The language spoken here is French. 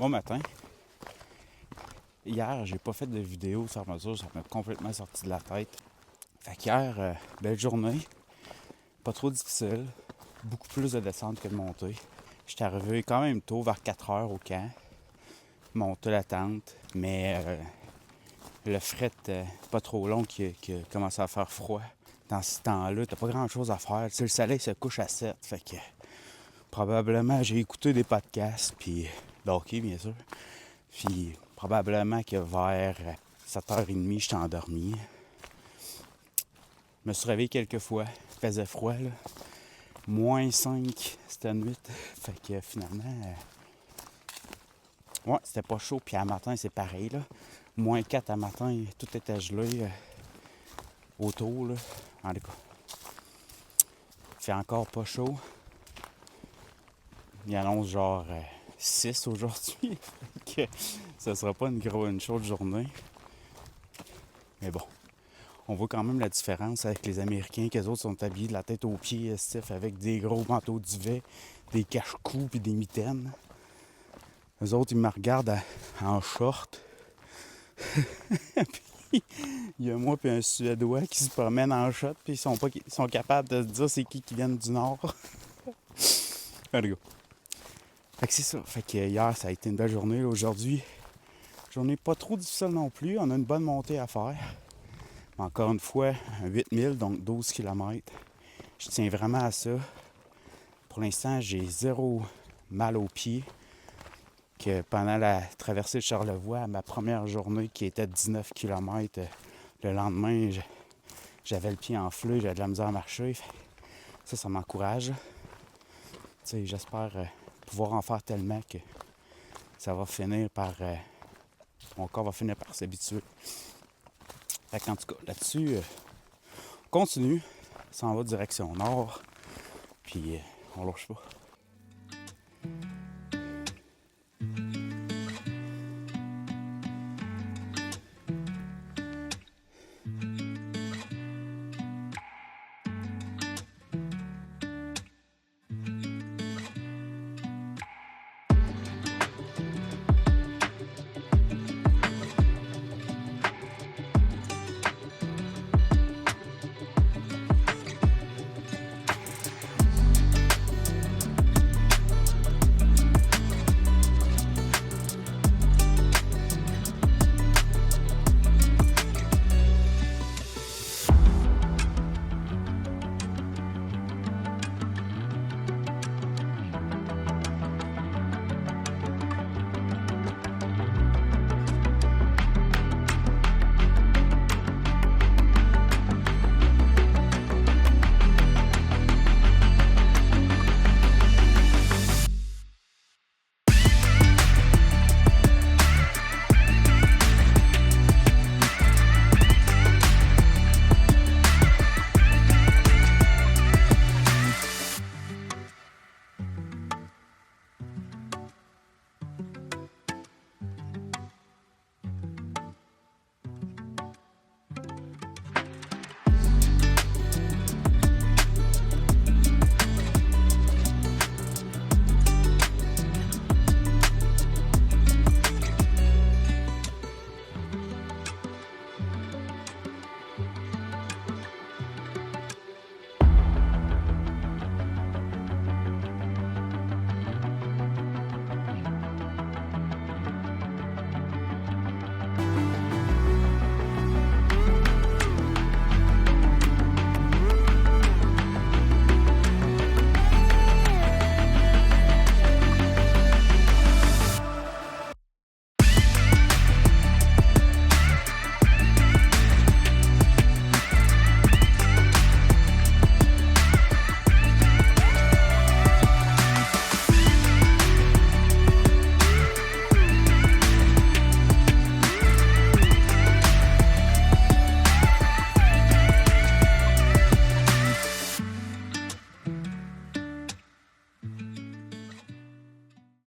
Bon matin. Hier, j'ai pas fait de vidéo sur mesure, ça m'a complètement sorti de la tête. Fait qu'hier, belle journée, pas trop difficile, beaucoup plus de descente que de montée. J'étais arrivé quand même tôt, vers 4 heures au camp, monter la tente, mais le fret pas trop long qui commençait à faire froid. Dans ce temps-là, t'as pas grand-chose à faire. Tu sais, le soleil se couche à 7, fait que probablement j'ai écouté des podcasts, puis de hockey bien sûr. Puis probablement que vers 7h30, j'étais endormi. Je me suis réveillé quelques fois. Il faisait froid, là. -5 cette nuit. Fait que finalement, ouais, c'était pas chaud. Puis à matin, c'est pareil, là. -4 à matin, tout était gelé autour, là. En tout cas, il fait encore pas chaud. Il annonce genre 6 aujourd'hui. Fait que ça sera pas une chaude journée. Mais bon. On voit quand même la différence avec les Américains, qu'eux autres sont habillés de la tête aux pieds, avec des gros manteaux duvet, des cache-cous puis des mitaines. Eux autres, ils me regardent en short. Puis, il y a moi puis un Suédois qui se promènent en short, puis ils sont capables de se dire c'est qui viennent du Nord. Allez, go. Fait que c'est ça. Fait que hier, ça a été une belle journée. Aujourd'hui, journée pas trop difficile non plus. On a une bonne montée à faire. Encore une fois, 8000, donc 12 km. Je tiens vraiment à ça. Pour l'instant, j'ai zéro mal aux pieds. Que pendant la traversée de Charlevoix, ma première journée qui était de 19 km, le lendemain, j'avais le pied enflé, j'avais de la misère à marcher. Ça m'encourage. J'espère pouvoir en faire tellement que ça va finir par... mon corps va finir par s'habituer. Fait qu'en tout cas, là-dessus, on continue. Ça en va direction nord. Puis on lâche pas.